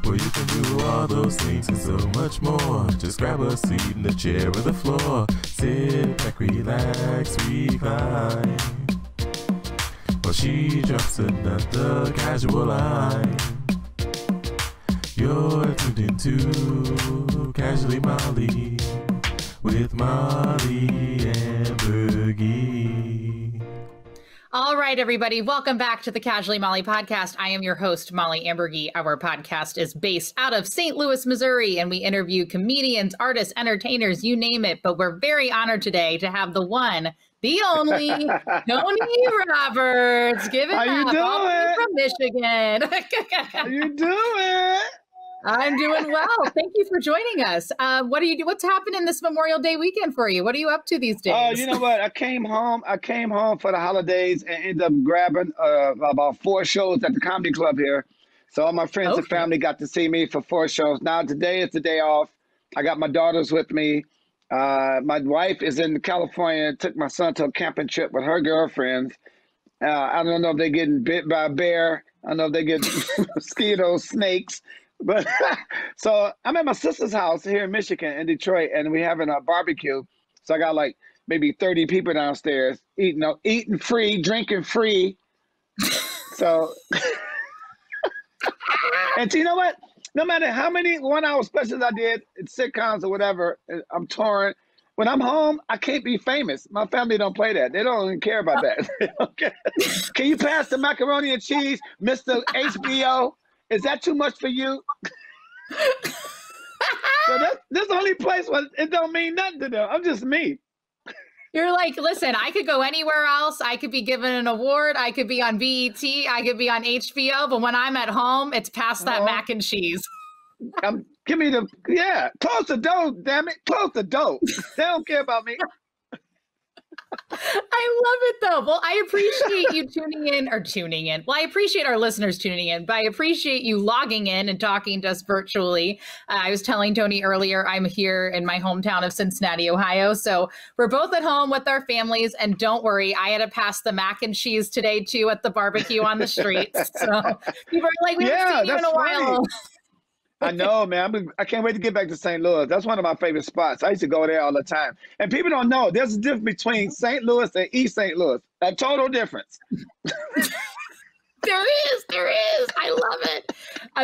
Well, you can do all those things and so much more. Just grab a seat in the chair or the floor. Sit back, relax, recline. Well, she drops another casual line. You're tuned into Casually Molly with Molly and Bergie. All right, everybody. Welcome back to the Casually Molly podcast. I am your host, Molly Ambergy. Our podcast is based out of St. Louis, Missouri, and we interview comedians, artists, entertainers, you name it. But we're very honored today to have the one, the only, Tony Roberts. Give it How you up. All the way doing? from Michigan. How you doing? I'm doing well. Thank you for joining us. What do you do? What's happening this Memorial Day weekend for you? What are you up to these days? Oh, you know what? I came home for the holidays and ended up grabbing about 4 shows at the comedy club here. So all my friends and family got to see me for 4 shows. Now today is the day off. I got my daughters with me. My wife is in California. Took my son to a camping trip with her girlfriends. I don't know if they're getting bit by a bear. I don't know if they get mosquitoes, snakes. But so I'm at my sister's house here in Michigan, in Detroit, and we're having a barbecue. So I got like maybe 30 people downstairs eating free, drinking free. So, and you know what? No matter how many 1-hour specials I did in sitcoms or whatever, I'm touring. When I'm home, I can't be famous. My family don't play that. They don't even care about that. They don't care. Can you pass the macaroni and cheese, Mr. HBO? Is that too much for you? So this the only place where it don't mean nothing to them. I'm just me. You're like, listen, I could go anywhere else. I could be given an award. I could be on BET. I could be on HBO. But when I'm at home, it's past that mac and cheese. Close the door, damn it. Close the door. They don't care about me. I love it, though. Well, I appreciate you tuning in. Well, I appreciate our listeners tuning in, but I appreciate you logging in and talking to us virtually. I was telling Tony earlier, I'm here in my hometown of Cincinnati, Ohio. So we're both at home with our families. And don't worry, I had to pass the mac and cheese today, too, at the barbecue on the streets. So people are like, we haven't seen you in a while. I know, man. I can't wait to get back to St. Louis. That's one of my favorite spots. I used to go there all the time. And people don't know, there's a difference between St. Louis and East St. Louis. A total difference. There is. I love it.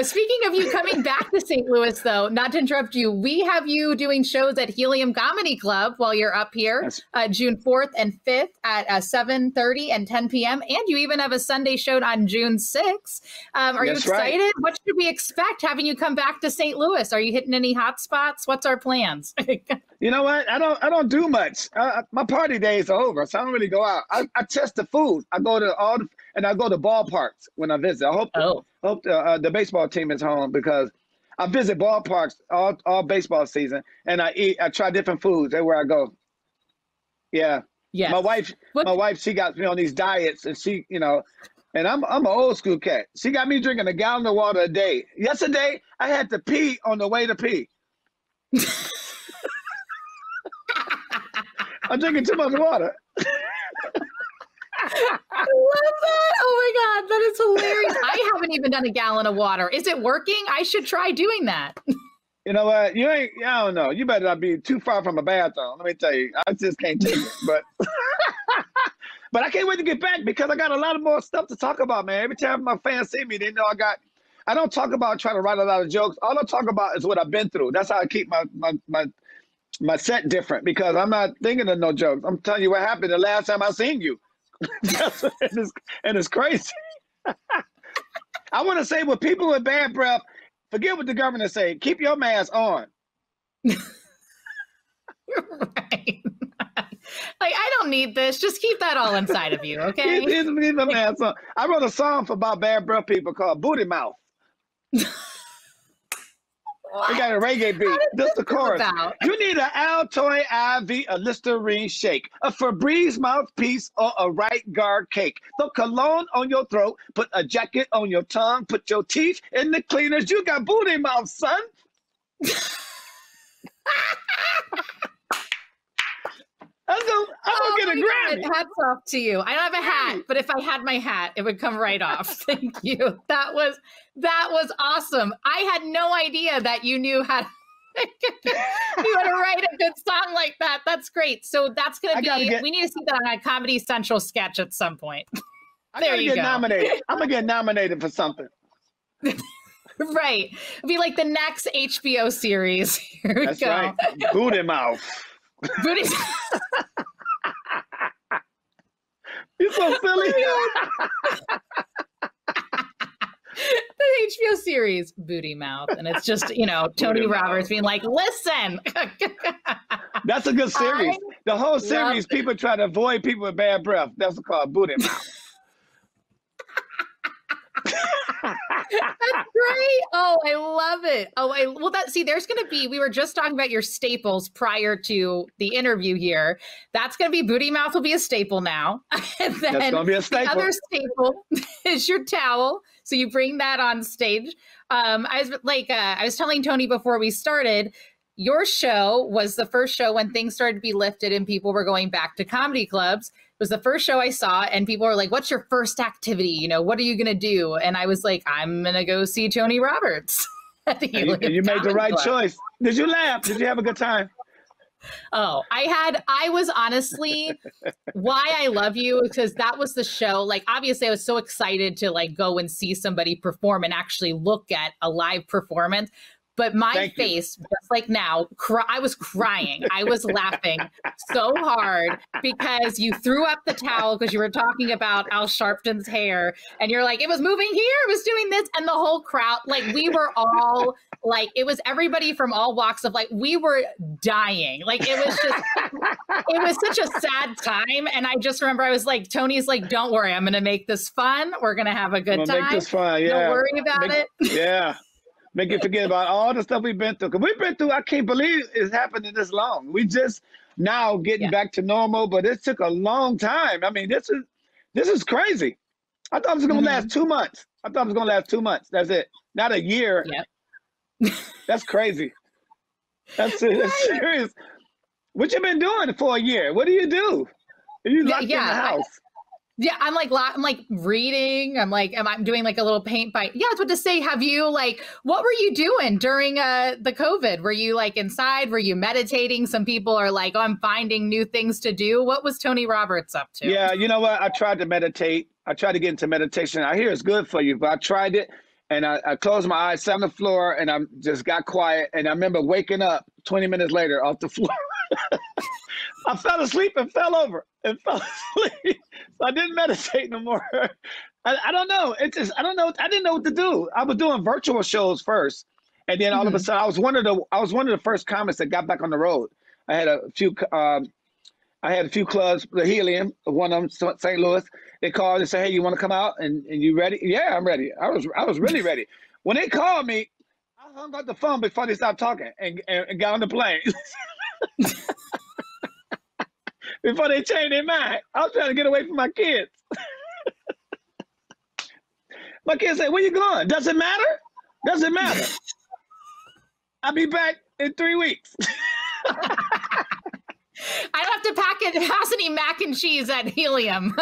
Speaking of you coming back to St. Louis, though, not to interrupt you, we have you doing shows at Helium Comedy Club while you're up here, June 4th and 5th at 7:30 and 10 p.m. And you even have a Sunday show on June 6th. Are you excited? Right. What should we expect having you come back to St. Louis? Are you hitting any hot spots? What's our plans? You know what? I don't do much. My party days are over, so I don't really go out. I test the food. I go to I go to ballparks when I visit. I hope the baseball team is home because I visit ballparks all baseball season, and I try different foods everywhere I go. Yeah. Yes. My wife, she got me on these diets, and she, and I'm an old school cat. She got me drinking a gallon of water a day. Yesterday, I had to pee on the way to pee. I'm drinking too much water. I love that. Oh my God, that is hilarious. I haven't even done a gallon of water. Is it working? I should try doing that. You know what? I don't know. You better not be too far from a bathroom. Let me tell you, I just can't take it. But I can't wait to get back because I got a lot of more stuff to talk about, man. Every time my fans see me, they know I don't talk about trying to write a lot of jokes. All I talk about is what I've been through. That's how I keep my set different because I'm not thinking of no jokes. I'm telling you what happened the last time I seen you. and it's crazy. I want to say with people with bad breath, forget what the governor say. Keep your mask on. Right. Like, I don't need this. Just keep that all inside of you, okay? Keep the mask on. I wrote a song about bad breath people called Booty Mouth. We got a reggae beat. This is the chorus. You need an Altoid IV, a Listerine shake, a Febreze mouthpiece, or a right guard cake. Throw cologne on your throat, put a jacket on your tongue, put your teeth in the cleaners. You got booty mouth, son. I'm gonna get a Grammy. God, hats off to you. I don't have a hat, but if I had my hat, it would come right off. Thank you. That was awesome. I had no idea that you knew how to write a good song like that. That's great. So that's gonna be. We need to see that on a Comedy Central sketch at some point. There you go. Nominated. I'm gonna get nominated for something. Right. It'll be like the next HBO series. Here we That's go. right. Booty mouth. Booty. You're so silly. The HBO series, Booty Mouth. And it's just, Tony Roberts being like, listen. That's a good series. The whole series, people try to avoid people with bad breath. That's called Booty Mouth. That's great. Oh, I love it. There's going to be, we were just talking about your staples prior to the interview here. That's going to be Booty Mouth will be a staple now. And then that's going to be a staple. The other staple is your towel. So you bring that on stage. I was telling Tony before we started, your show was the first show when things started to be lifted and people were going back to comedy clubs. It was the first show I saw and people were like, what's your first activity? What are you going to do? And I was like, I'm going to go see Tony Roberts. You made the right choice. Did you laugh? Did you have a good time? Oh, I was honestly, why I love you, because that was the show. Like, obviously I was so excited to go and see somebody perform and actually look at a live performance. But my face, just like now, I was crying. I was laughing so hard because you threw up the towel because you were talking about Al Sharpton's hair. And you're like, it was moving here, it was doing this. And the whole crowd, we were all it was everybody from all walks of we were dying. It was just, it was such a sad time. And I just remember I was like, Tony's like, don't worry, I'm going to make this fun. We're going to have a good time. Make this fun, yeah. Don't worry about it. Yeah. Make you forget about all the stuff we've been through. Because we've been through, I can't believe it's happening this long. We just now getting back to normal, but it took a long time. I mean, this is crazy. I thought it was going to last 2 months. That's it. Not a year. Yep. That's crazy. That's serious. What you been doing for a year? What do you do? Are you locked in the house? I'm reading. I'm doing a little paint by. Yeah, I was about to say, have you what were you doing during the COVID? Were you inside? Were you meditating? Some people are like, oh, I'm finding new things to do. What was Tony Roberts up to? Yeah, you know what? I tried to meditate. I tried to get into meditation. I hear it's good for you, but I tried it and I closed my eyes, sat on the floor, and I just got quiet. And I remember waking up 20 minutes later off the floor. I fell asleep and fell over and fell asleep. So I didn't meditate no more. I don't know. I didn't know what to do. I was doing virtual shows first. And then all of a sudden I was one of the first comics that got back on the road. I had a few clubs, the Helium, one of them, St. Louis. They called and said, hey, you want to come out and you ready? Yeah, I'm ready. I was really ready. When they called me, I hung up the phone before they stopped talking and got on the plane. Before they changed their mind. I was trying to get away from my kids. My kids say, where you going? Does it matter? Doesn't matter. I'll be back in 3 weeks. I don't have to pass any mac and cheese at Helium.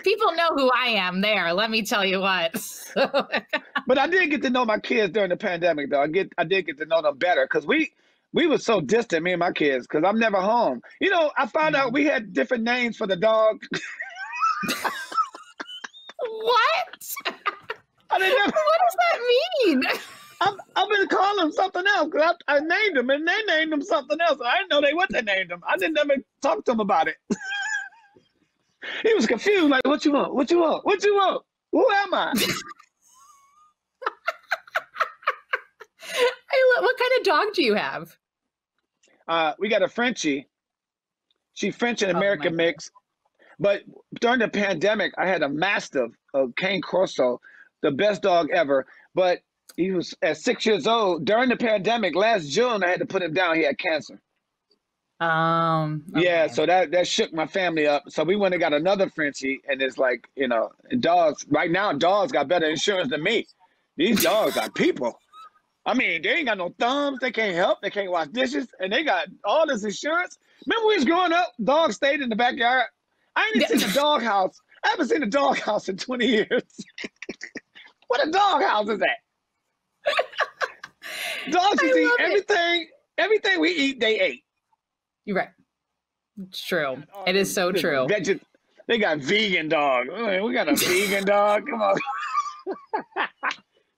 People know who I am there. Let me tell you what. But I did get to know my kids during the pandemic, though. I did get to know them better because we were so distant, me and my kids, because I'm never home. I found out we had different names for the dog. What? What does that mean? I've been calling them something else because I named them and they named them something else. I didn't know what they named them. I didn't never talk to them about it. He was confused, like, what you want? What you want? What you want? Who am I? What kind of dog do you have? We got a Frenchie. She's French and American mix. But during the pandemic, I had a Mastiff, a Cane Corso, the best dog ever. But he was at 6 years old. During the pandemic, last June, I had to put him down. He had cancer. Okay. Yeah, so that shook my family up. So we went and got another Frenchie, and it's like, dogs. Right now, dogs got better insurance than me. These dogs are people. I mean, they ain't got no thumbs. They can't help. They can't wash dishes. And they got all this insurance. Remember we was growing up, dogs stayed in the backyard. I ain't seen a dog house. I haven't seen a dog house in 20 years. What a dog house is that? Dogs just eat everything we eat, they ate. You're right. It's true. It is so true. They got vegan dog. We got a vegan dog. Come on.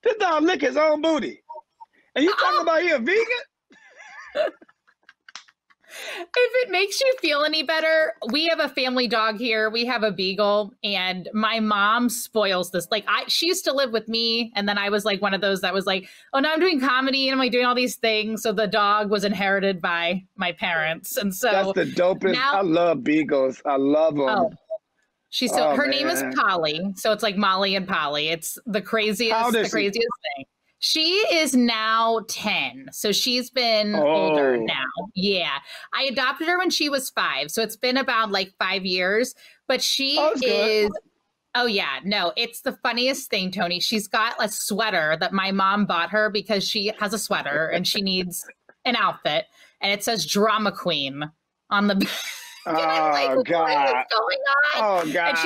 This dog lick his own booty. And you talking about he a vegan? If it makes you feel any better, we have a family dog here. We have a beagle, and my mom spoils this. Like she used to live with me, and then I was like one of those that was like, oh, now I'm doing comedy and I'm like doing all these things. So the dog was inherited by my parents, and so that's the dopest. I love beagles. I love them. Oh, her name is Polly, so it's like Molly and Polly. It's the craziest thing. She is now 10, so she's been older now. Yeah. I adopted her when she was 5, so it's been about like 5 years, but she is, it's the funniest thing, Tony. She's got a sweater that my mom bought her because she has a sweater and she needs an outfit, and it says Drama Queen on the God. What's going on? Oh God. And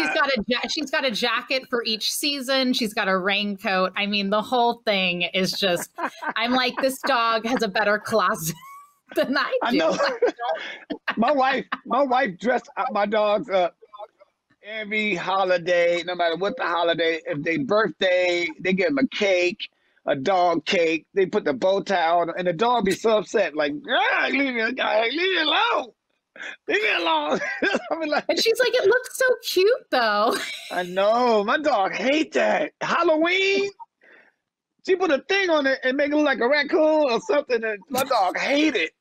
she's got a jacket for each season. She's got a raincoat. I mean, the whole thing is just, I'm like, this dog has a better closet than I do. I know. my wife dressed my dogs up every holiday, no matter what the holiday. If they birthday, they give them a cake, a dog cake. They put the bow tie on, and the dog be so upset, like, leave me alone. Leave me alone. And she's like, it looks so cute, though. I know. My dog hate that. Halloween, she put a thing on it and make it look like a raccoon or something, and my dog hate it.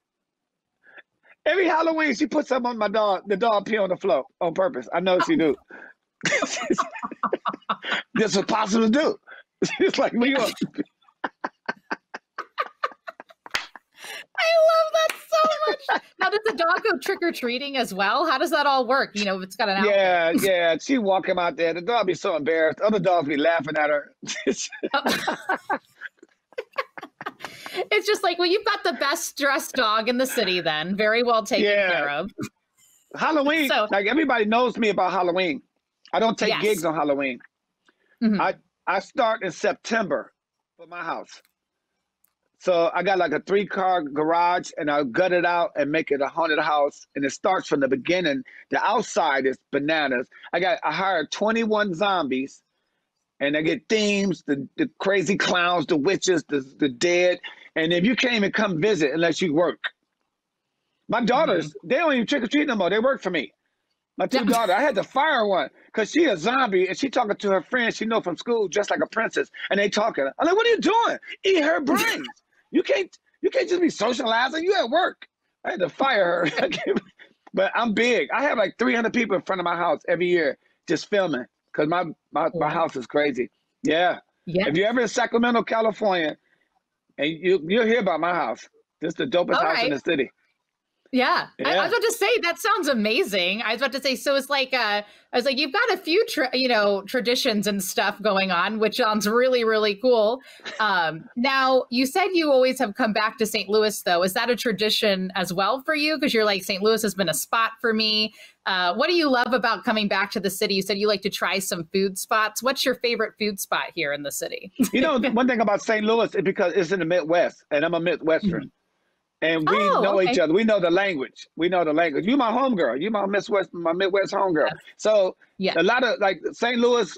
Every Halloween, she puts something on my dog. The dog pee on the floor on purpose. I know she do. This is possible to do. It's like, we are. I love that so much. Now, does the dog go trick-or-treating as well? How does that all work? You know, if it's got an outfit. Yeah. She walk him out there. The dog be so embarrassed. Other dogs be laughing at her. It's just like, well, you've got the best dressed dog in the city then. Very well taken care of. Halloween, like everybody knows me about Halloween. I don't take gigs on Halloween. Mm-hmm. I start in September for my house. So I got like a 3-car garage, and I'll gut it out and make it a haunted house. And it starts from the beginning. The outside is bananas. I hired 21 zombies, and I get themes, the crazy clowns, the witches, the dead. And if you can't even come visit unless you work. My daughters, they don't even trick or treat no more. They work for me. My 2 daughters, I had to fire one because she a zombie and she talking to her friends she know from school just like a princess. And they talking. I'm like, what are you doing? Eat her brains. You can't just be socializing. You at work. I had to fire her. But I'm big. I have like 300 people in front of my house every year just filming because my house is crazy. Yeah. If you're ever in Sacramento, California, and you'll hear about my house. This is the dopest house in the city. Yeah. I was about to say, that sounds amazing. I was about to say, so it's like, I was like, you've got a few, traditions and stuff going on, which sounds really, really cool. Now, you said you always have come back to St. Louis, though. Is that a tradition as well for you? Because you're like, St. Louis has been a spot for me. What do you love about coming back to the city? You said you like to try some food spots. What's your favorite food spot here in the city? One thing about St. Louis is because it's in the Midwest, and I'm a Midwestern. Mm-hmm. And we know each other. We know the language. You my homegirl. You my Midwest homegirl. Yeah. So a lot of like St. Louis,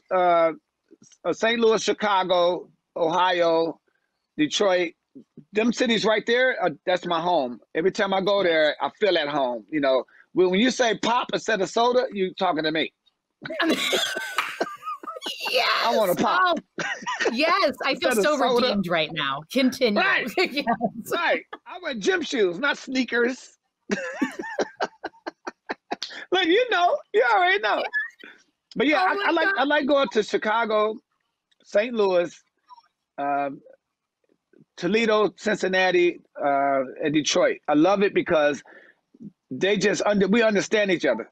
Chicago, Ohio, Detroit, them cities right there, that's my home. Every time I go there, I feel at home. When you say pop instead of soda, you talking to me. Yes. I want to pop. Yes. I feel so redeemed right now. Continue. Right. Yes. Right. I wear gym shoes, not sneakers. Look, you already know. But yeah, I like going to Chicago, St. Louis, Toledo, Cincinnati, and Detroit. I love it because they just we understand each other.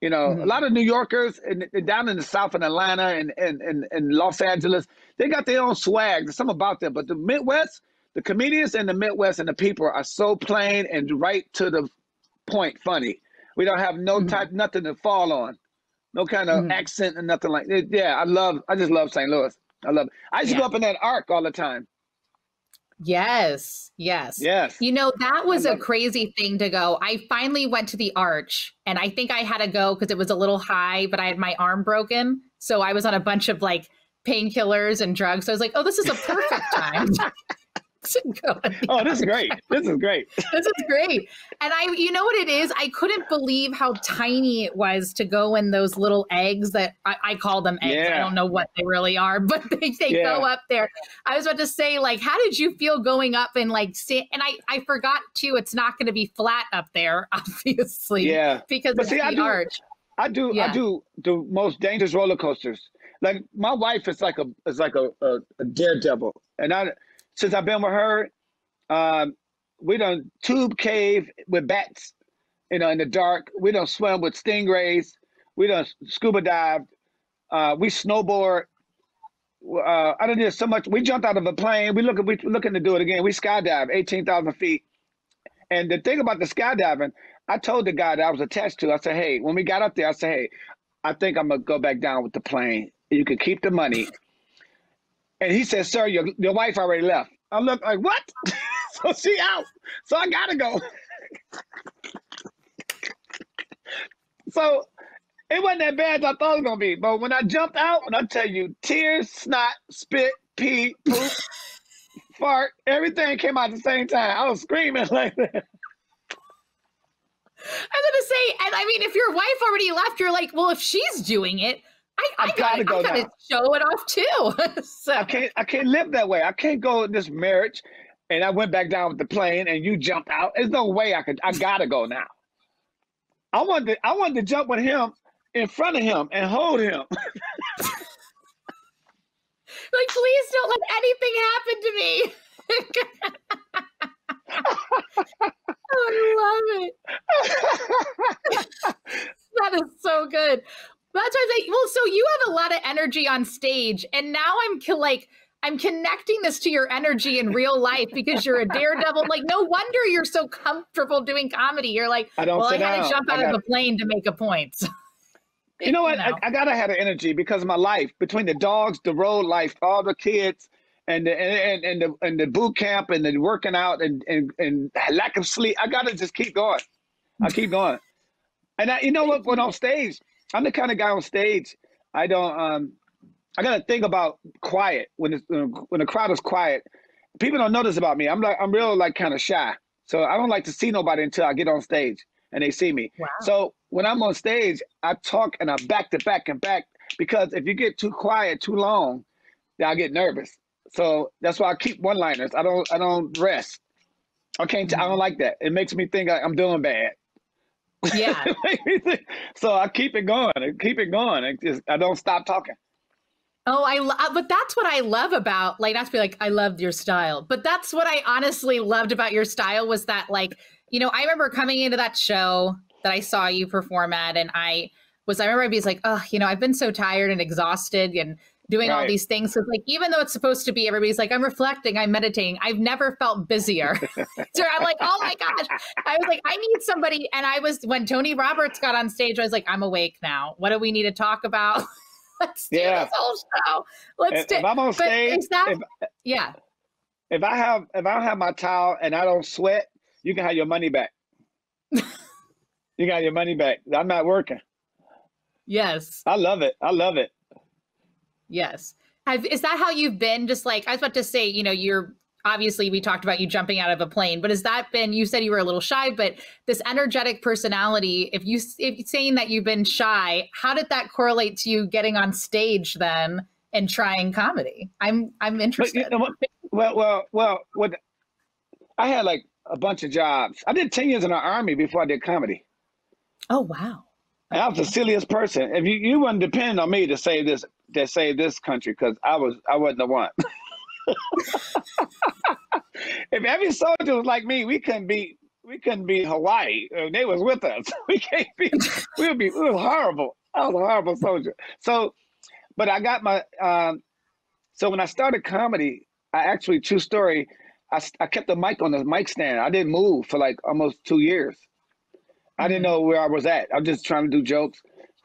A lot of New Yorkers and down in the South in Atlanta and Los Angeles, they got their own swag. There's something about them. But the Midwest, the comedians in the Midwest and the people are so plain and right to the point funny. We don't have no type, nothing to fall on. No kind of accent and nothing like that. Yeah, I just love St. Louis. I used to go up in that arc all the time. Yes. You know, that was a crazy thing to go. I finally went to the Arch, and I think I had to go because it was a little high, but I had my arm broken. So I was on a bunch of like painkillers and drugs. So I was like, oh, this is a perfect time to go. Oh, this is great. This is great. This is great. And you know what it is? I couldn't believe how tiny it was to go in those little eggs that I call them eggs. Yeah. I don't know what they really are, but they go up there. I was about to say, like, how did you feel going up and like, and I forgot too, it's not going to be flat up there, obviously. Yeah. Because it's the arch. I do the most dangerous roller coasters. Like my wife is like a daredevil. And since I've been with her, we done tube cave with bats, in the dark. We done swim with stingrays. We done scuba dived. We snowboard. I done did so much. We jumped out of a plane. We looking to do it again. We skydive 18,000 feet. And the thing about the skydiving, I told the guy that I was attached to, I said, hey, when we got up there, I said, hey, I think I'm going to go back down with the plane. You can keep the money. And he said, sir, your wife already left. I look like, what? So she out. So I got to go. So it wasn't that bad as I thought it was going to be. But when I jumped out, when I tell you, tears, snot, spit, pee, poop, fart, everything came out at the same time. I was screaming like that. I was going to say, and I mean, if your wife already left, you're like, well, if she's doing it, I gotta show it off too. So. I can't live that way. I can't go in this marriage, and I went back down with the plane, and you jumped out. There's no way I gotta go now. I wanted to jump with him in front of him and hold him. Like, please don't let anything happen to me. I love it. That is so good. That's why I say, well, so you have a lot of energy on stage, and now I'm connecting this to your energy in real life because you're a daredevil. Like, no wonder you're so comfortable doing comedy. You're like, I had to jump out of a plane to make a point. You know what? I gotta have the energy because of my life, between the dogs, the road life, all the kids, and the boot camp and the working out and lack of sleep. I gotta just keep going. I keep going. And you know what? When on stage, I'm the kind of guy on stage. I don't. I gotta think about quiet when the crowd is quiet. People don't notice about me. I'm real kind of shy. So I don't like to see nobody until I get on stage and they see me. Wow. So when I'm on stage, I talk and I back to back and back, because if you get too quiet too long, then I get nervous. So that's why I keep one-liners. I don't rest. I don't like that. It makes me think I'm doing bad. Yeah. So I keep it going. I don't stop talking. Oh, but that's what I love about, like, not to be like, I loved your style, but that's what I honestly loved about your style was that, like, I remember coming into that show that I saw you perform at, and I remember I'd be like, oh, I've been so tired and exhausted and doing all these things. So like, even though it's supposed to be, everybody's like, I'm reflecting, I'm meditating. I've never felt busier. So I'm like, oh my gosh. I was like, I need somebody. And when Tony Roberts got on stage, I was like, I'm awake now. What do we need to talk about? Let's do this whole show. If I'm on stage, if I don't have my towel and I don't sweat, you can have your money back. You got your money back. I'm not working. Yes. I love it. Yes. Is that how you've been? Just like, I was about to say, you're obviously, we talked about you jumping out of a plane, but has that been, you said you were a little shy, but this energetic personality, if you're saying that you've been shy, how did that correlate to you getting on stage then and trying comedy? I'm interested. Well, I had like a bunch of jobs. I did 10 years in the Army before I did comedy. Oh, wow. And I was the silliest person. If you wouldn't depend on me to save this country, because I wasn't the one. If every soldier was like me, we couldn't be Hawaii. They was with us. We can't be. We was horrible. I was a horrible soldier. So, but I got my. So when I started comedy, I actually, true story, I kept the mic on the mic stand. I didn't move for like almost 2 years. I didn't know where I was at. I'm just trying to do jokes.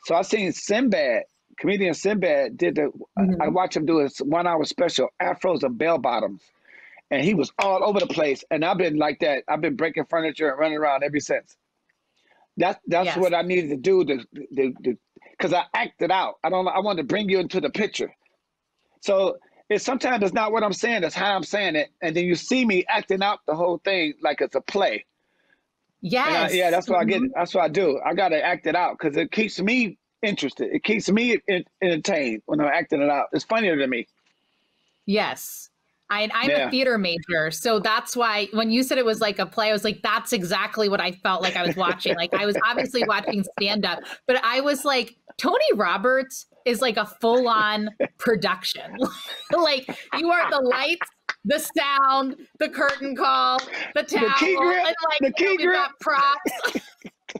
So I seen Sinbad, comedian Sinbad did I watched him do his 1 hour special, Afros and Bell Bottoms. And he was all over the place. And I've been like that. I've been breaking furniture and running around ever since. That's what I needed to do because I acted out. I wanted to bring you into the picture. So sometimes it's not what I'm saying, it's how I'm saying it. And then you see me acting out the whole thing like it's a play. Yes. Yeah, that's what I get. That's what I do. I got to act it out because it keeps me interested. It keeps me entertained when I'm acting it out. It's funnier to me. Yes. I'm a theater major. So that's why when you said it was like a play, I was like, that's exactly what I felt like I was watching. Like I was obviously watching stand up, but I was like, Tony Roberts is like a full on production. Like you are the lights, the sound, the curtain call, the towel, and like we've got props.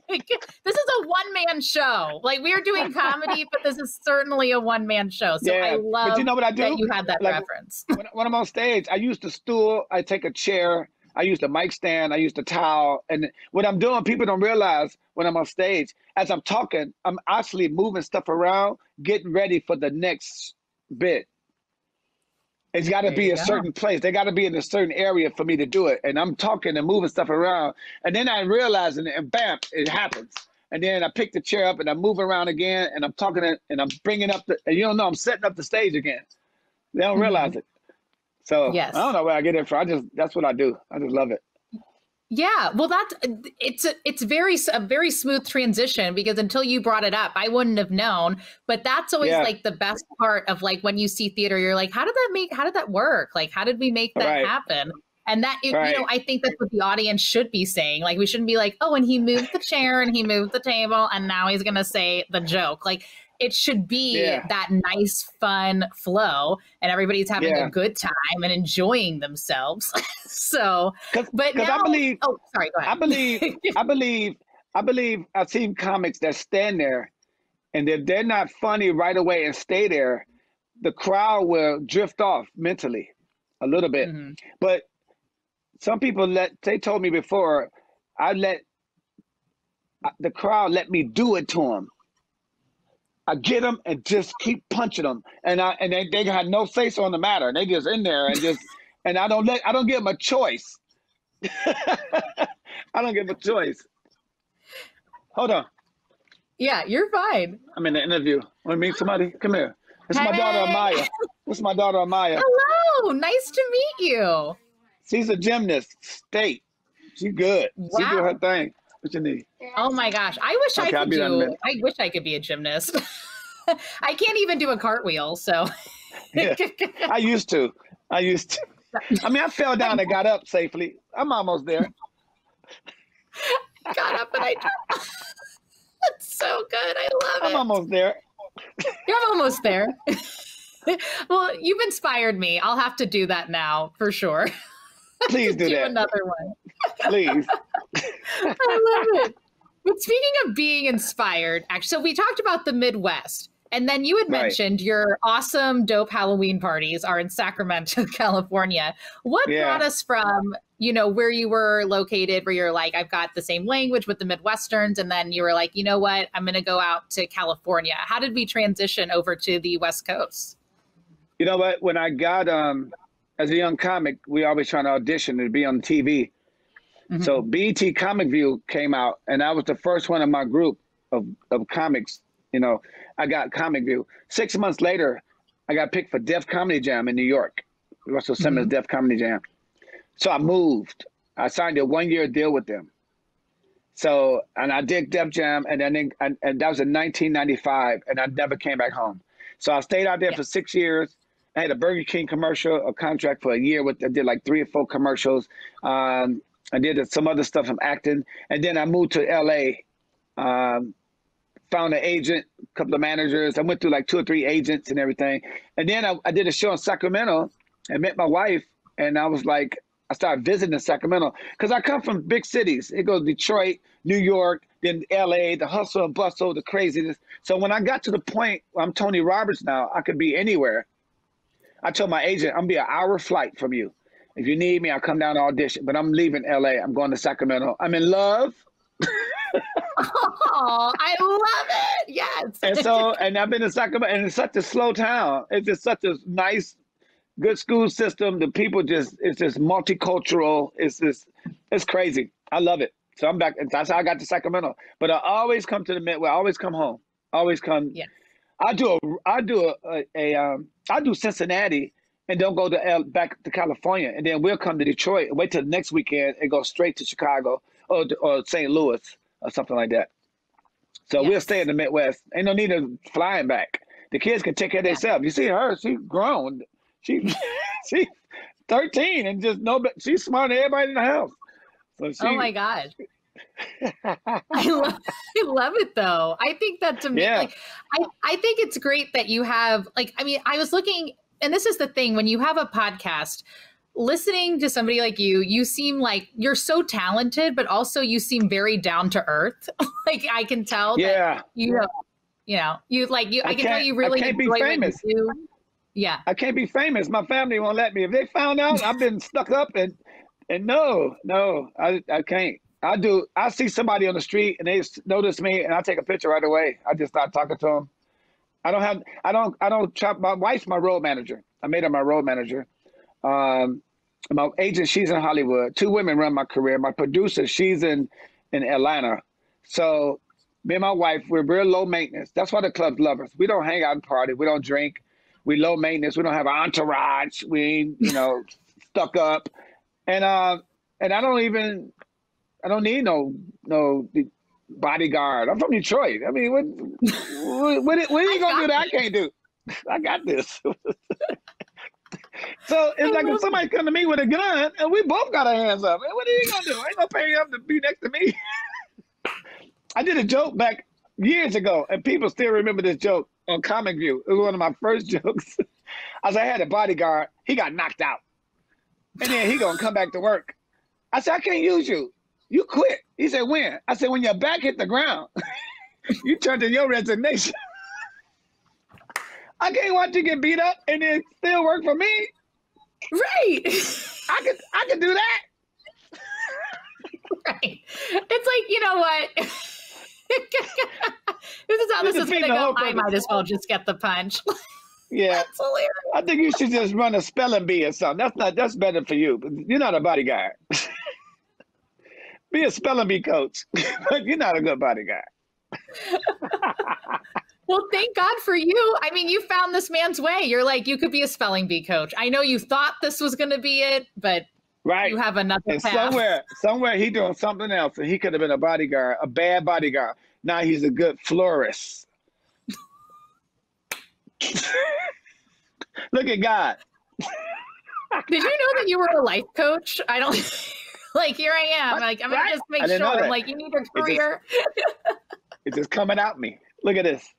Like, this is a one-man show. Like we are doing comedy, but this is certainly a one-man show. So I love but you know what I do? that you had that reference. When I'm on stage, I use the stool, I take a chair, I use the mic stand, I use the towel. And what I'm doing, people don't realize when I'm on stage, as I'm talking, I'm actually moving stuff around, getting ready for the next bit. It's got to be a certain place. They got to be in a certain area for me to do it. And I'm talking and moving stuff around. And then I realize, and bam, it happens. And then I pick the chair up and I move around again and I'm talking and I'm bringing up and you don't know, I'm setting up the stage again. They don't realize it. So I don't know where I get it from. That's what I do. I just love it. Yeah, well, it's a very smooth transition because until you brought it up, I wouldn't have known. But that's always like the best part of like when you see theater, you're like, how did that work? Like, how did we make that happen? And that, you know, I think that's what the audience should be saying. Like, we shouldn't be like, oh, and he moved the chair and he moved the table and now he's going to say the joke. Like, it should be that nice, fun flow and everybody's having a good time and enjoying themselves. So, but now, I believe, oh, sorry, go ahead. I believe I've seen comics that stand there and if they're not funny right away and stay there, the crowd will drift off mentally a little bit. But some people they told me before, the crowd let me do it to them. I get them and just keep punching them, and they had no say so on the matter. They just in there and I don't give them a choice. I don't give them a choice. Hold on. Yeah, you're fine. I'm in the interview. Want to meet somebody? Come here. This is my daughter Amaya. This is my daughter Amaya. Hello, nice to meet you. She's a gymnast, state. She's good. Wow. She do her thing. What you need? Oh my gosh. I wish I could be a gymnast. I can't even do a cartwheel, so. Yeah. I used to. I mean, I fell down and got up safely. I'm almost there. Got up and I jumped. That's so good. I love it. I'm almost there. You're almost there. Well, you've inspired me. I'll have to do that now for sure. Please do that. Another one. Please. I love it. But speaking of being inspired, actually, so we talked about the Midwest, and then you had mentioned your awesome, dope Halloween parties are in Sacramento, California. What brought us from, you know, where you were located, where you're like, I've got the same language with the Midwesterns, and then you were like, you know what, I'm going to go out to California. How did we transition over to the West Coast? You know what? When I got, as a young comic, we always trying to audition to be on TV. So BET Comic View came out, and I was the first one in my group of comics. You know, I got Comic View. 6 months later, I got picked for Def Comedy Jam in New York. Russell Simmons Def Comedy Jam. So I moved. I signed a 1-year deal with them. So, and I did Def Jam, and that was in 1995, and I never came back home. So I stayed out there for 6 years. I had a Burger King commercial, a contract for a year. I did like 3 or 4 commercials. I did some other stuff from acting. And then I moved to LA, found an agent, a couple of managers. I went through like 2 or 3 agents and everything. And then I did a show in Sacramento and met my wife. And I was like, I started visiting Sacramento because I come from big cities. It goes Detroit, New York, then LA, the hustle and bustle, the craziness. So when I got to the point where I'm Tony Roberts now, I could be anywhere. I told my agent, I'm going to be an hour flight from you. If you need me, I'll come down to audition. But I'm leaving LA. I'm going to Sacramento. I'm in love. Oh, I love it. Yes. And I've been in Sacramento, and it's such a slow town. It's just such a nice, good school system. The people it's just multicultural. It's crazy. I love it. So I'm back. That's how I got to Sacramento. But I always come to the Midwest. I always come home. Always come. Yeah. I do Cincinnati and don't go to back to California, and then we'll come to Detroit and wait till the next weekend and go straight to Chicago or St. Louis or something like that. So we'll stay in the Midwest. Ain't no need of flying back. The kids can take care of themselves. You see her, she's grown. She's 13 and just she's smarter than everybody in the house. So oh my gosh. I love it though. I think that's amazing. Yeah. Like, I think it's great that you have I was looking, and this is the thing, when you have a podcast, listening to somebody like you seem like you're so talented, but also you seem very down to earth. Like I can tell that I can tell you really enjoy what you do. Yeah. I can't be famous. My family won't let me. If they found out I've been stuck up and no, I can't. I see somebody on the street and they notice me and I take a picture right away. I just start talking to them. I don't try. My wife's my road manager. I made her my road manager. My agent, she's in Hollywood. 2 women run my career. My producer, she's in Atlanta. So me and my wife, we're real low maintenance. That's why the clubs love us. We don't hang out and party. We don't drink. We low maintenance. We don't have an entourage. We ain't, stuck up. And I don't need no bodyguard. I'm from Detroit. I mean, what are you gonna do that I can't do? I got this. So it's like if somebody come to me with a gun and we both got our hands up, what are you gonna do? I ain't gonna pay him to be next to me. I did a joke back years ago, and people still remember this joke on Comic View. It was one of my first jokes. I said, I had a bodyguard. He got knocked out. And then he gonna come back to work. I said, I can't use you. You quit. He said, when? I said, when your back hit the ground. You turned in your resignation. I can't watch you get beat up and then still work for me. Right. I could do that. Right. It's like, you know what? This is how this is going to go. I might as well just get the punch. Yeah. That's hilarious. I think you should just run a spelling bee or something. That's better for you. But you're not a bodyguard. Be a spelling bee coach. But you're not a good bodyguard. Well, thank God for you. I mean, you found this man's way. You're like, you could be a spelling bee coach. I know you thought this was going to be it, but you have another path. Somewhere he doing something else, and he could have been a bodyguard, a bad bodyguard. Now he's a good florist. Look at God. Did you know that you were a life coach? I don't like, here I am. Like, I'm going to just make sure. I'm like, you need a career. It's just coming out me. Look at this.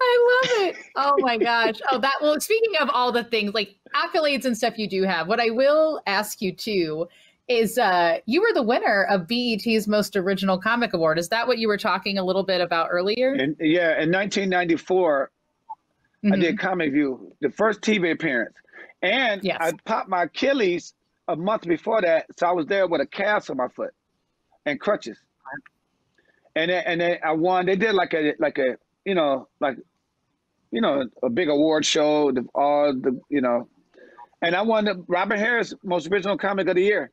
I love it. Oh my gosh. Well, speaking of all the things like accolades and stuff you do have, what I will ask you too is you were the winner of BET's Most Original Comic Award. Is that what you were talking a little bit about earlier? In 1994, I did Comic View, the first TV appearance. And I popped my Achilles a month before that. So I was there with a cast on my foot and crutches. And then I won. They did like a big award show, and I won the Robert Harris Most Original Comic of the Year.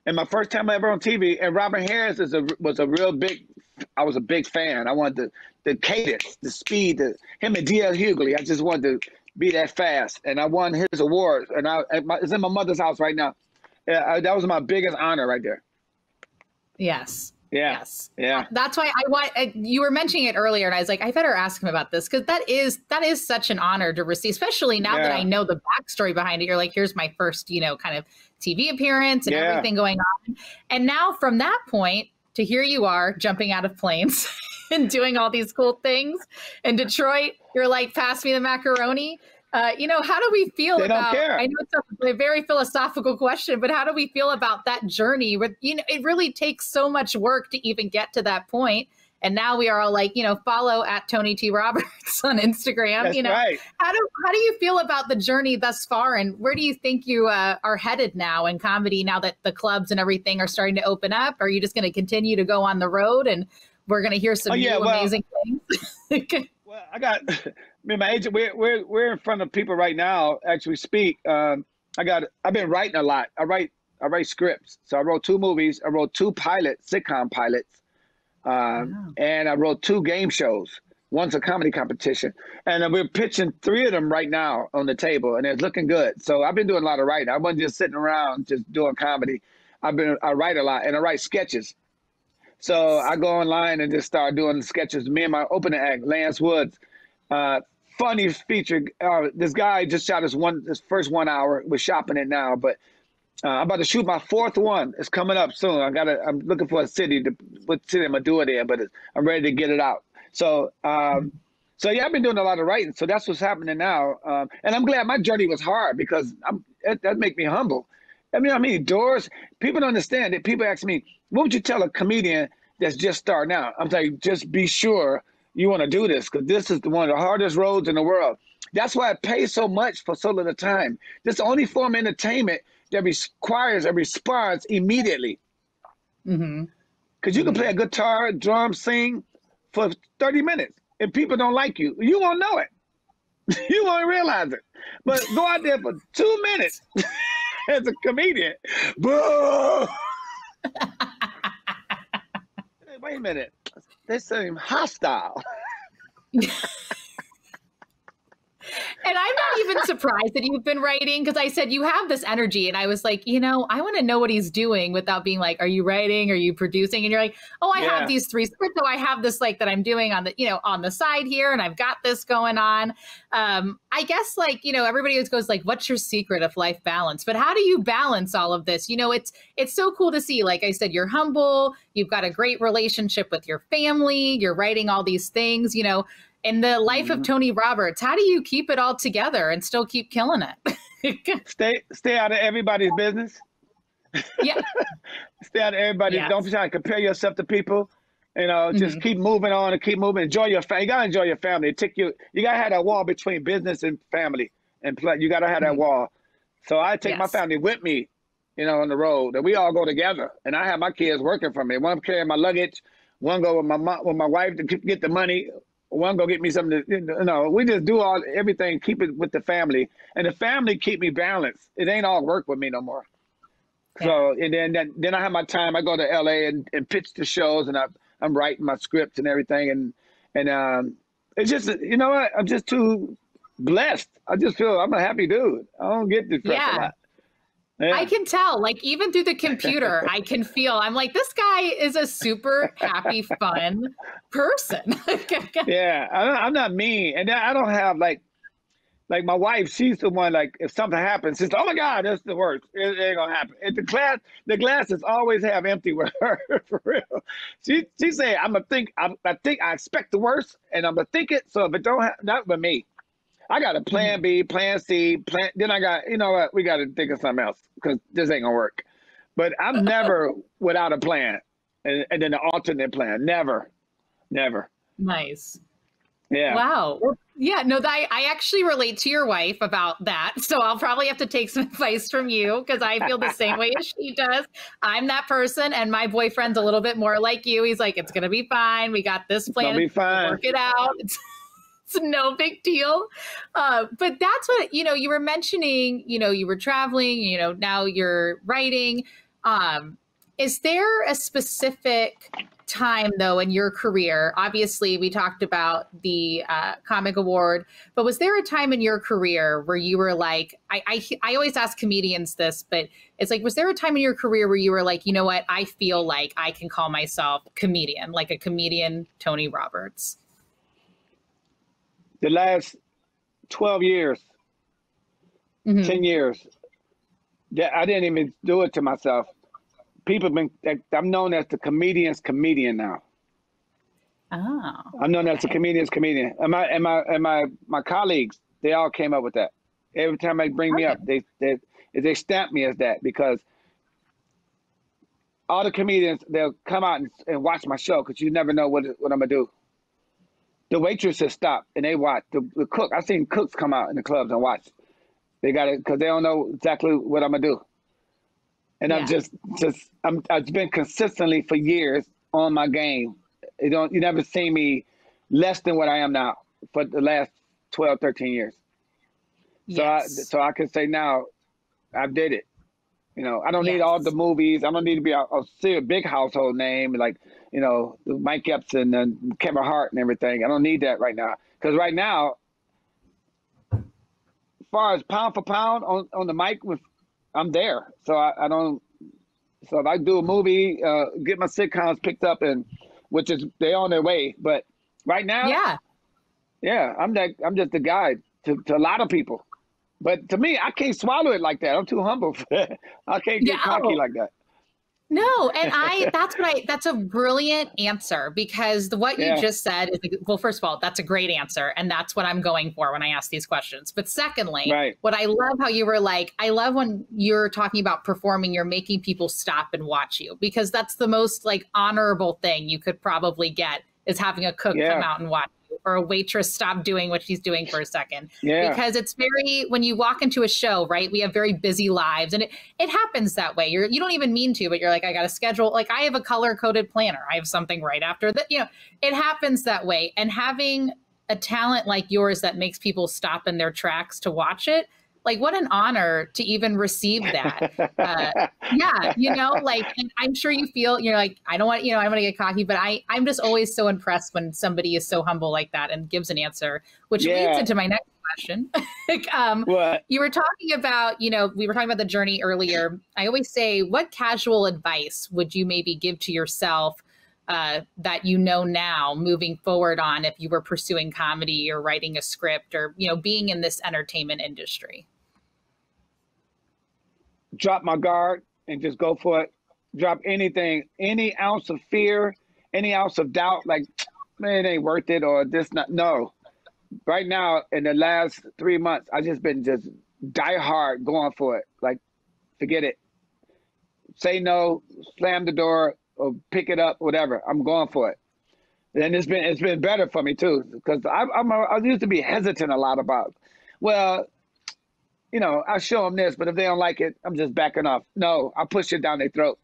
And my first time ever on TV. And Robert Harris was a real big. I was a big fan. I wanted the cadence, the speed, him and D.L. Hughley. I just wanted to be that fast. And I won his award. And it's in my mother's house right now. That was my biggest honor right there. Yes. Yeah. Yes. Yeah. That's why you were mentioning it earlier, and I was like, I better ask him about this, because that is such an honor to receive, especially now that I know the backstory behind it. You're like, here's my first, kind of TV appearance and everything going on. And now from that point to here you are jumping out of planes and doing all these cool things. In Detroit, you're like, pass me the macaroni. How do we feel about, I know it's a very philosophical question, but how do we feel about that journey? It really takes so much work to even get to that point. And now we are all like, follow at Tony T. Roberts on Instagram. That's right. How do you feel about the journey thus far? And where do you think you are headed now in comedy now that the clubs and everything are starting to open up? Are you just going to continue to go on the road and we're going to hear some amazing things? Well, I got me and my agent. We're in front of people right now as we speak. I've been writing a lot. I write scripts. So I wrote 2 movies. I wrote 2 sitcom pilots, and I wrote 2 game shows. One's a comedy competition, and we're pitching 3 of them right now on the table, and it's looking good. So I've been doing a lot of writing. I wasn't just sitting around just doing comedy. I write a lot, and I write sketches. So I go online and just start doing sketches. Me and my opening act, Lance Woods, funny feature. This guy just shot his first 1 hour. We're shopping it now, but I'm about to shoot my 4th one. It's coming up soon. I'm looking for a city what city I'm gonna do it in, but I'm ready to get it out. So yeah, I've been doing a lot of writing. So that's what's happening now, and I'm glad my journey was hard because that make me humble. I mean, doors. People don't understand it. People ask me, what would you tell a comedian that's just starting out? I'm like, just be sure you want to do this because this is one of the hardest roads in the world. That's why it pays so much for so little time. This is the only form of entertainment that requires a response immediately. Because you can play a guitar, drum, sing for 30 minutes. If people don't like you, you won't know it. You won't realize it. But go out there for 2 minutes as a comedian. Boo! Hey, wait a minute. They seem hostile. And I'm not even surprised that you've been writing because I said you have this energy. And I was like, I want to know what he's doing without being like, are you writing? Are you producing? And you're like, oh, I have these 3 scripts. So I have this that I'm doing on the side here. And I've got this going on. I guess everybody always goes like, what's your secret of life balance? But how do you balance all of this? It's so cool to see. Like I said, you're humble. You've got a great relationship with your family. You're writing all these things, in the life of Tony Roberts. How do you keep it all together and still keep killing it? Stay out of everybody's business. Yeah. Stay out of everybody's. Yes. Don't try to compare yourself to people. Just keep moving on and keep moving. Enjoy your family. You gotta enjoy your family. You gotta have that wall between business and family, and you gotta have that wall. So I take my family with me, on the road, and we all go together. And I have my kids working for me. One carrying my luggage, one go with my wife to get the money. One go get me something to, we just do everything, keep it with the family. And the family keep me balanced. It ain't all work with me no more. Yeah. So, and then I have my time. I go to LA and pitch the shows, and I'm writing my scripts and everything. And it's just, what? I'm just too blessed. I just feel I'm a happy dude. I don't get depressed a lot. Yeah. I can tell, even through the computer, I can feel, I'm like, this guy is a super happy, fun person. Yeah, I'm not mean. And I don't have like my wife, she's the one, if something happens, she's oh my God, that's the worst. It ain't gonna happen. And the glasses always have empty with her, for real. She say, I expect the worst and I'm gonna think it. So if it don't happen, not with me. I got a plan B, plan C, then I got, what, we got to think of something else because this ain't going to work. But I'm never without a plan and then an alternate plan. Never. Nice. Yeah. Wow. Well, yeah, no, I actually relate to your wife about that. So I'll probably have to take some advice from you because I feel the same way as she does. I'm that person and my boyfriend's a little bit more like you. He's like, it's going to be fine. We got this plan. It's gonna be fine. Work it out. It's no big deal. But that's what, you were mentioning, you were traveling, now you're writing. Is there a specific time though in your career? Obviously we talked about the comic award, but was there a time in your career where you were like, I always ask comedians this, but it's like, was there a time in your career where you were like, you know what, I feel like I can call myself comedian, like a comedian Tony Roberts? The last 12 years, 10 years, I didn't even do it to myself. I'm known as the comedian's comedian now. Oh. I'm known as the comedian's comedian. And my colleagues, they all came up with that. Every time they bring me up, they stamp me as that because all the comedians, they'll come out and watch my show because you never know what I'm going to do. The waitresses stop and they watch. The cook, I've seen cooks come out in the clubs and watch. They got it because they don't know exactly what I'm going to do. And I'm I've been consistently for years on my game. You never see me less than what I am now for the last 12, 13 years. Yes. So I can say now, I did it. You know, I don't need all the movies. I don't need to be a big household name like, you know, Mike Epps and Kevin Hart and everything. I don't need that right now. Because right now, as far as pound for pound on the mic, I'm there. So I don't. So if I do a movie, get my sitcoms picked up, which is they on their way. But right now, I'm just a guide to a lot of people. But to me, I can't swallow it like that. I'm too humble for that. I can't get cocky like that. No, and that's a brilliant answer because what you just said is, well, first of all, that's a great answer. And that's what I'm going for when I ask these questions. But secondly, what I love how you were like, I love when you're talking about performing, you're making people stop and watch you because that's the most like honorable thing you could probably get is having a cook come out and watch you or a waitress stop doing what she's doing for a second. Because it's very, when you walk into a show, right, we have very busy lives and it happens that way. You don't even mean to, but you're like, I got to schedule, like I have a color coded planner. I have something right after that, you know, it happens that way. And having a talent like yours that makes people stop in their tracks to watch it, like what an honor to even receive that. You know, like, and I'm sure you feel, you're like, I don't want to get cocky, but I'm just always so impressed when somebody is so humble like that and gives an answer, which leads into my next question. You were talking about, you know, we were talking about the journey earlier. I always say, what casual advice would you maybe give to yourself that you know now moving forward on if you were pursuing comedy or writing a script or, you know, being in this entertainment industry? Drop my guard and just go for it. Drop anything, any ounce of fear, any ounce of doubt, like, man, it ain't worth it or this not. No. Right now, in the last 3 months, I just been die hard going for it. Like, forget it. Say no, slam the door, or pick it up, whatever. I'm going for it. And it's been better for me too, because I used to be hesitant a lot about, well, you know, I show them this, but if they don't like it, I'm just backing off. No, I push it down their throat.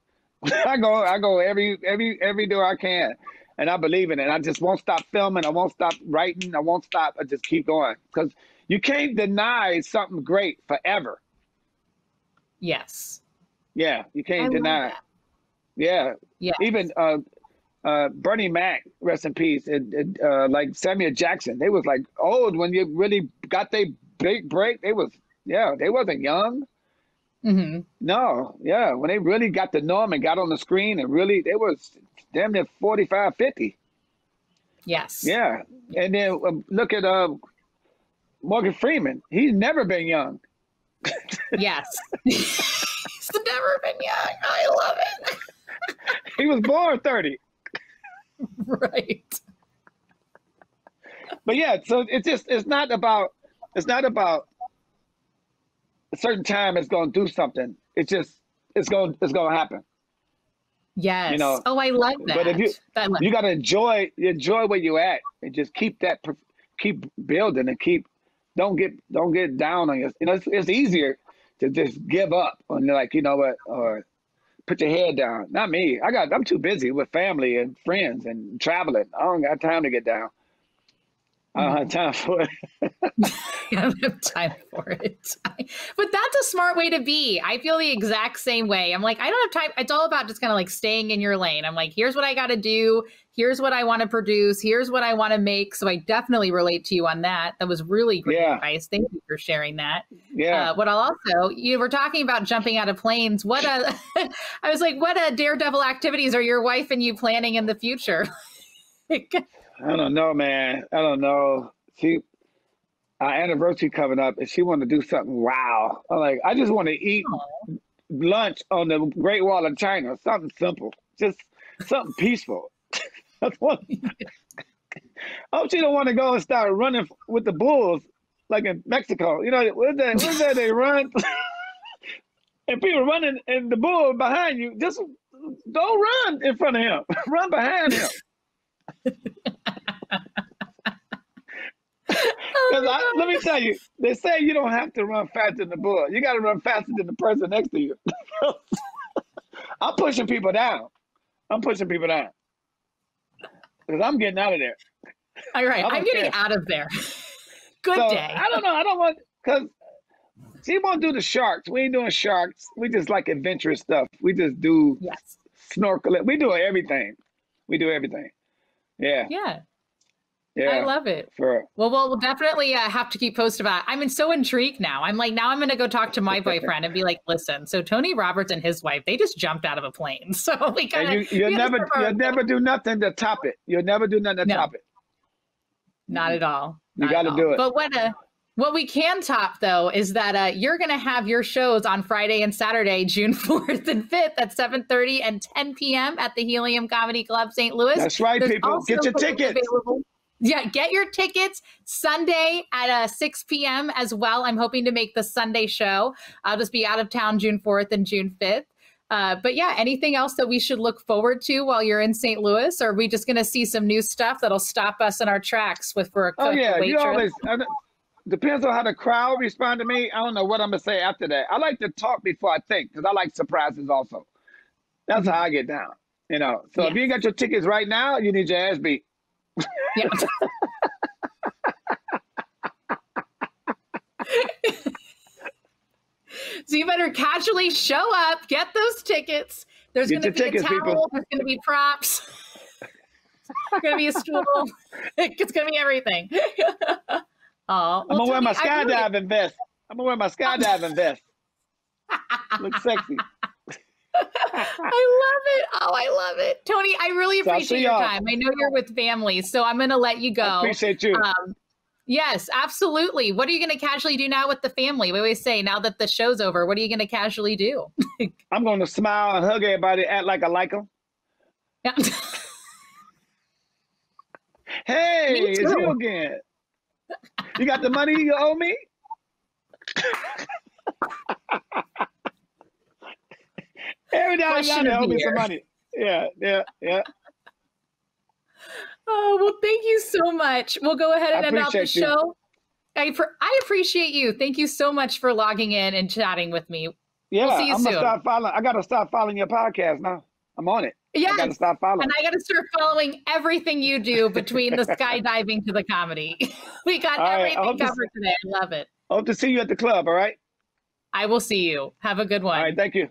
I go every door I can, and I believe in it. I just won't stop filming. I won't stop writing. I won't stop. I just keep going because you can't deny something great forever. Yes. Yeah, you can't deny it. Yeah. Even Bernie Mac, rest in peace, and like Samuel Jackson, they was like old when you really got their big break. They wasn't young. Mm-hmm. No, when they really got to know him and got on the screen and really, they was damn near 45, 50. Yes. Yeah. And then look at Morgan Freeman. He's never been young. Yes. He's never been young. I love it. He was born 30. Right. But yeah, so it's not about a certain time it's going to do something. It's going to happen. Yes. You know. Oh, I love that. But if you got to enjoy where you at and just keep building and don't get down on yourself. You know, it's easier to just give up on, like, you know what, or put your head down. Not me. I'm too busy with family and friends and traveling. I don't got time to get down. I don't have time for it. I don't have time for it. But that's a smart way to be. I feel the exact same way. I'm like, I don't have time. It's all about just kind of like staying in your lane. I'm like, here's what I got to do. Here's what I want to produce. Here's what I want to make. So I definitely relate to you on that. That was really great advice. Thank you for sharing that. Yeah. What I'll also, you were talking about jumping out of planes. I was like, what Daredevil activities are your wife and you planning in the future? I don't know, man. I don't know. Our anniversary coming up, and she want to do something. Wow. I'm like, I just want to eat lunch on the Great Wall of China. Something simple, just something peaceful. Oh, she don't want to go and start running with the bulls like in Mexico. You know, what's that they run? And people running and the bull behind you. Just don't run in front of him. Run behind him. Let me tell you, they say you don't have to run faster than the bull. You got to run faster than the person next to you. I'm pushing people down. Because I'm getting out of there. All right, I'm getting out of there. Good day. I don't know. I don't want, because she won't do the sharks. We ain't doing sharks. We just like adventurous stuff. We just do snorkeling. We do everything. Yeah. Yeah. Yeah. I love it. Sure. Well, we'll definitely have to keep posted about it. I'm so intrigued now. I'm going to go talk to my boyfriend and be like, listen, so Tony Roberts and his wife, they just jumped out of a plane. So we got you'll never do nothing to top it. You'll never do nothing to top it. Not at all. You got to do it. But what we can top, though, is that you're going to have your shows on Friday and Saturday, June 4th and 5th at 7:30 and 10 p.m. at the Helium Comedy Club St. Louis. That's right, people. Get your tickets. Yeah, get your tickets Sunday at 6 p.m. as well. I'm hoping to make the Sunday show. I'll just be out of town June 4th and June 5th. But yeah, anything else that we should look forward to while you're in St. Louis? Or are we just going to see some new stuff that'll stop us in our tracks for a quick you always, depends on how the crowd respond to me. I don't know what I'm going to say after that. I like to talk before I think because I like surprises also. That's how I get down, So if you ain't got your tickets right now, you need your ass beat. Yeah. So you better casually show up, get those tickets. There's going to be a towel. People. There's going to be props. There's going to be a stool. It's going to be everything. I'm going to wear my skydiving vest. Look sexy. I love it. Oh, I love it. Tony, I really appreciate your time. I know you're with family, so I'm going to let you go. I appreciate you. Yes, absolutely. What are you going to casually do now with the family? We always say, now that the show's over, what are you going to casually do? I'm going to smile and hug everybody, act like I like them. Yeah. Hey, it's you again. You got the money you owe me? Every now and then they owe me some money. Yeah. Oh, well, thank you so much. We'll go ahead and end out the show. I appreciate you. Thank you so much for logging in and chatting with me. Yeah, we'll see you soon. I got to start following your podcast now. I'm on it. Yeah, I got to start following. And I got to start following everything you do between the skydiving to the comedy. We got everything covered today. I love it. I hope to see you at the club, all right? I will see you. Have a good one. All right, thank you.